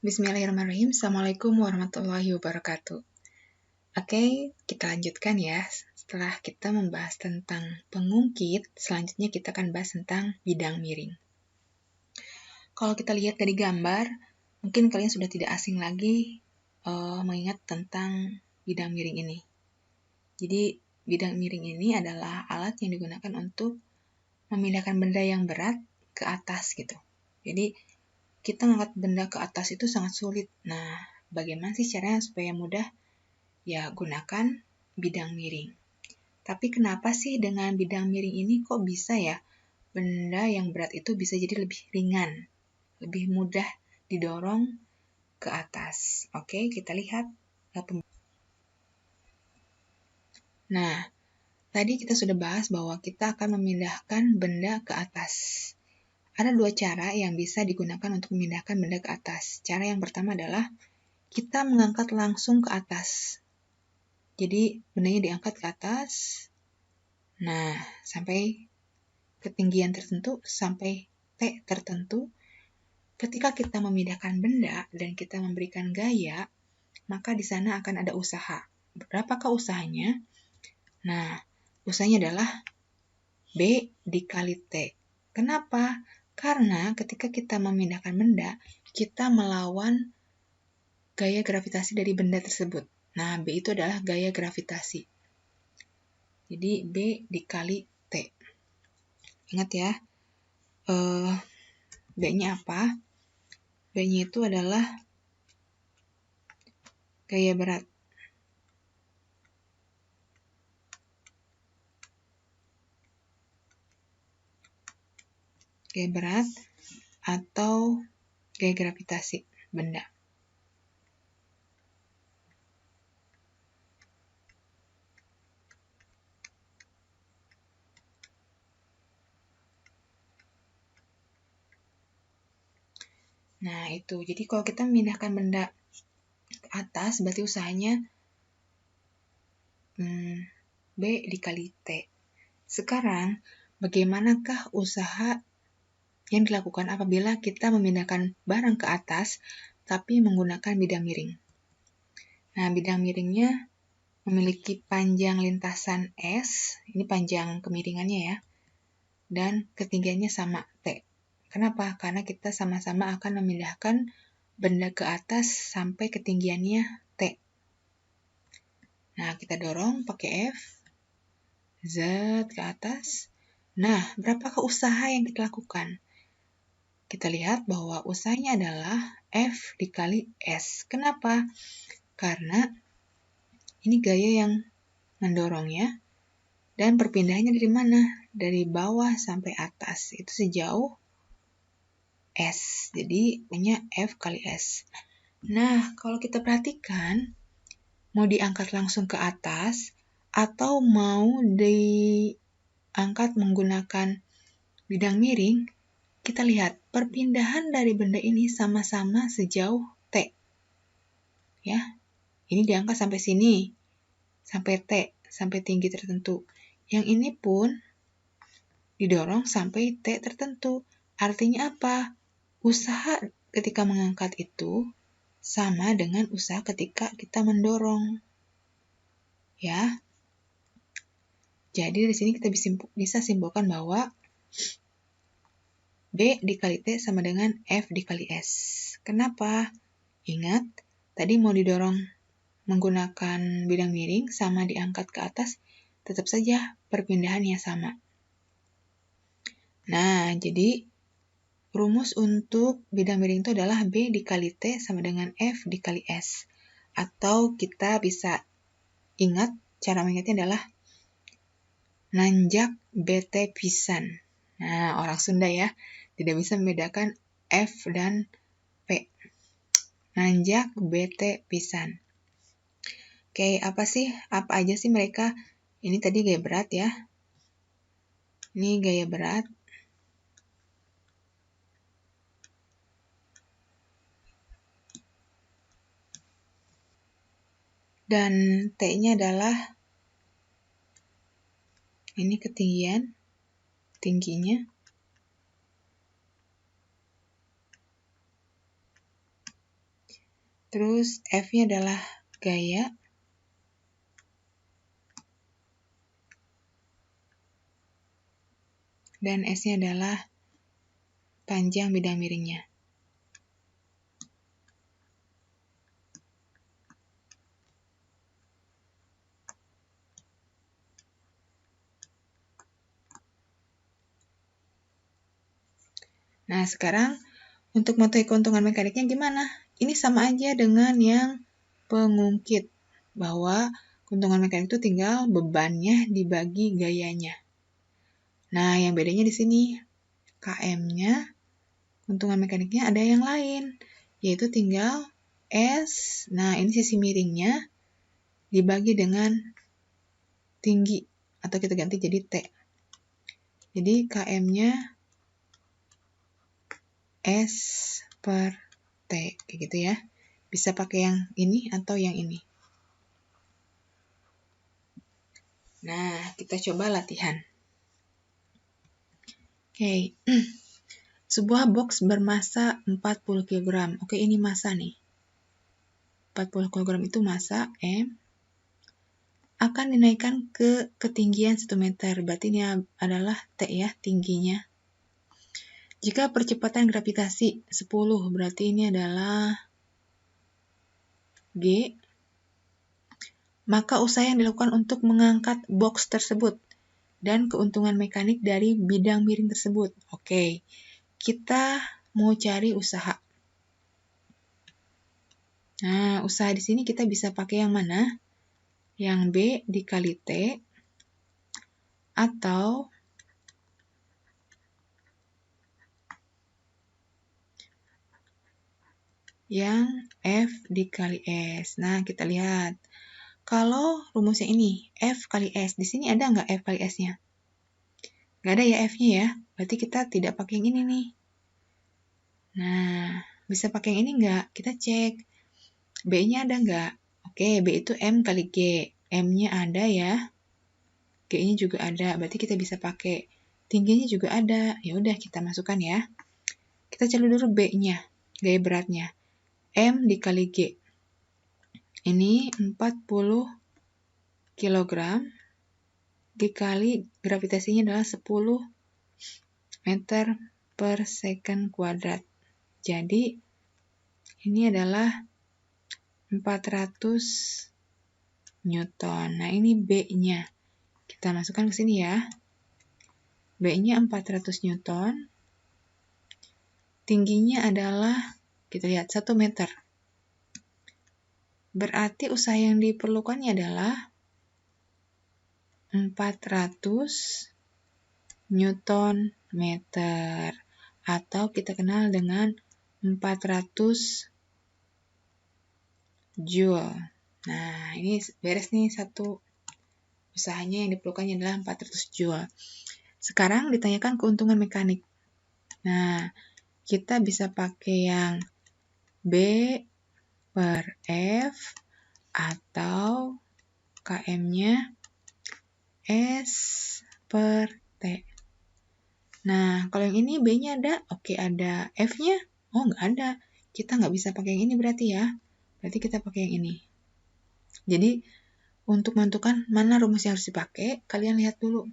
Bismillahirrahmanirrahim. Assalamualaikum warahmatullahi wabarakatuh. Oke, kita lanjutkan ya. Setelah kita membahas tentang pengungkit, selanjutnya kita akan bahas tentang bidang miring. Kalau kita lihat dari gambar, mungkin kalian sudah tidak asing lagi mengingat tentang bidang miring ini. Jadi, bidang miring ini adalah alat yang digunakan untuk memindahkan benda yang berat ke atas gitu. Jadi, kita mengangkat benda ke atas itu sangat sulit. Nah, bagaimana sih caranya supaya mudah? Ya, gunakan bidang miring. Tapi kenapa sih dengan bidang miring ini kok bisa ya benda yang berat itu bisa jadi lebih ringan, lebih mudah didorong ke atas? Oke, kita lihat. Nah, tadi kita sudah bahas bahwa kita akan memindahkan benda ke atas. Ada dua cara yang bisa digunakan untuk memindahkan benda ke atas. Cara yang pertama adalah kita mengangkat langsung ke atas. Jadi, bendanya diangkat ke atas. Nah, sampai ketinggian tertentu, sampai T tertentu. Ketika kita memindahkan benda dan kita memberikan gaya, maka di sana akan ada usaha. Berapakah usahanya? Nah, usahanya adalah B dikali T. Kenapa? Karena ketika kita memindahkan benda, kita melawan gaya gravitasi dari benda tersebut. Nah, B itu adalah gaya gravitasi. Jadi, B dikali T. Ingat ya, B-nya apa? B-nya itu adalah gaya berat. Gaya berat atau gaya gravitasi benda. Nah, itu. Jadi kalau kita memindahkan benda ke atas, berarti usahanya B dikali T. Sekarang, bagaimanakah usaha yang dilakukan apabila kita memindahkan barang ke atas, tapi menggunakan bidang miring? Nah, bidang miringnya memiliki panjang lintasan S, ini panjang kemiringannya ya, dan ketinggiannya sama T. Kenapa? Karena kita sama-sama akan memindahkan benda ke atas sampai ketinggiannya T. Nah, kita dorong pakai F, Z ke atas. Nah, berapakah usaha yang kita lakukan? Kita lihat bahwa usahanya adalah F dikali S. Kenapa? Karena ini gaya yang mendorongnya, dan perpindahannya dari mana? Dari bawah sampai atas. Itu sejauh S. Jadi, punya F kali S. Nah, kalau kita perhatikan, mau diangkat langsung ke atas, atau mau diangkat menggunakan bidang miring, kita lihat perpindahan dari benda ini sama-sama sejauh T. Ya, ini diangkat sampai sini, sampai T, sampai tinggi tertentu. Yang ini pun didorong sampai T tertentu. Artinya apa? Usaha ketika mengangkat itu sama dengan usaha ketika kita mendorong. Ya. Jadi di sini kita bisa simpulkan bahwa B dikali T sama dengan F dikali S. Kenapa? Ingat, tadi mau didorong menggunakan bidang miring sama diangkat ke atas, tetap saja perpindahannya sama. Nah, jadi rumus untuk bidang miring itu adalah B dikali T sama dengan F dikali S. Atau kita bisa ingat, cara mengingatnya adalah nanjak BT pisan. Nah, orang Sunda ya, tidak bisa membedakan F dan P. Nanjak BT pisan. Oke, apa aja sih mereka? Ini tadi gaya berat ya. Ini gaya berat. Dan T-nya adalah ini ketinggian, tingginya. Terus F-nya adalah gaya. Dan S-nya adalah panjang bidang miringnya. Nah, sekarang untuk mengetahui keuntungan mekaniknya gimana? Ini sama aja dengan yang pengungkit, bahwa keuntungan mekanik itu tinggal bebannya dibagi gayanya. Nah, yang bedanya di sini, KM-nya, keuntungan mekaniknya ada yang lain, yaitu tinggal S, nah ini sisi miringnya, dibagi dengan tinggi, atau kita ganti jadi T. Jadi KM-nya S per T, kayak gitu ya. Bisa pakai yang ini atau yang ini. Nah, kita coba latihan. Oke, sebuah box bermasa 40 kg. Oke, ini massa nih. 40 kg itu massa M. Akan dinaikkan ke ketinggian 1 meter. Berarti ini adalah T ya, tingginya. Jika percepatan gravitasi 10, berarti ini adalah G. Maka usaha yang dilakukan untuk mengangkat box tersebut dan keuntungan mekanik dari bidang miring tersebut. Oke, kita mau cari usaha. Nah, usaha di sini kita bisa pakai yang mana? Yang B dikali T atau yang F dikali S. Nah, kita lihat. Kalau rumusnya ini, F kali S. Di sini ada nggak F kali S-nya? Nggak ada ya F-nya ya. Berarti kita tidak pakai yang ini nih. Nah, bisa pakai yang ini nggak? Kita cek. B-nya ada nggak? Oke, B itu M kali G. M-nya ada ya. G-nya juga ada. Berarti kita bisa pakai. Tingginya juga ada. Ya udah kita masukkan ya. Kita cari dulu B-nya. Gaya beratnya. M dikali G. Ini 40 kg dikali gravitasinya adalah 10 meter per second kuadrat. Jadi, ini adalah 400 Newton. Nah, ini B-nya. Kita masukkan ke sini ya. B-nya 400 Newton. Tingginya adalah, kita lihat, 1 meter. Berarti usaha yang diperlukannya adalah 400 Newton meter. Atau kita kenal dengan 400 Joule. Nah, ini beres nih satu usahanya yang diperlukannya adalah 400 Joule. Sekarang ditanyakan keuntungan mekanik. Nah, kita bisa pakai yang B per F atau KM-nya S per T. Nah, kalau yang ini B-nya ada? Oke, ada. F-nya? Oh, nggak ada. Kita nggak bisa pakai yang ini berarti ya. Berarti kita pakai yang ini. Jadi, untuk menentukan mana rumus yang harus dipakai, kalian lihat dulu.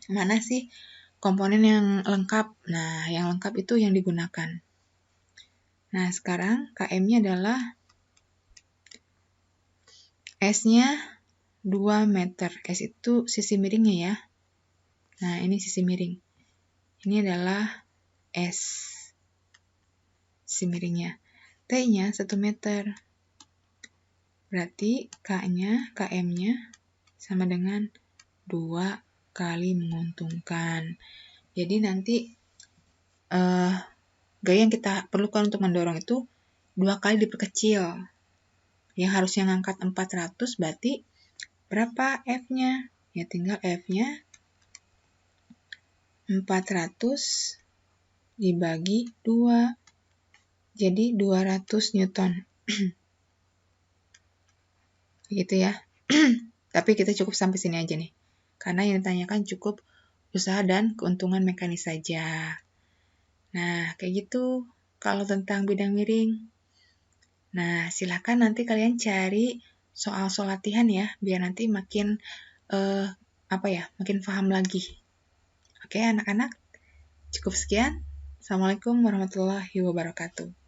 Mana sih komponen yang lengkap? Nah, yang lengkap itu yang digunakan. Nah, sekarang KM-nya adalah S-nya 2 meter. S itu sisi miringnya ya. Nah, ini sisi miring. Ini adalah S. Sisi miringnya. T-nya 1 meter. Berarti KM-nya sama dengan 2 kali menguntungkan. Jadi nanti gaya yang kita perlukan untuk mendorong itu 2 kali diperkecil. Yang harusnya ngangkat 400 berarti berapa F-nya? Ya tinggal F-nya 400 dibagi 2. Jadi 200 Newton. Gitu ya. Tapi kita cukup sampai sini aja nih. Karena yang ditanyakan cukup usaha dan keuntungan mekanis saja. Nah, kayak gitu kalau tentang bidang miring. Nah, silahkan nanti kalian cari soal-soal latihan ya, biar nanti makin makin paham lagi. Oke, anak-anak, cukup sekian. Assalamualaikum warahmatullahi wabarakatuh.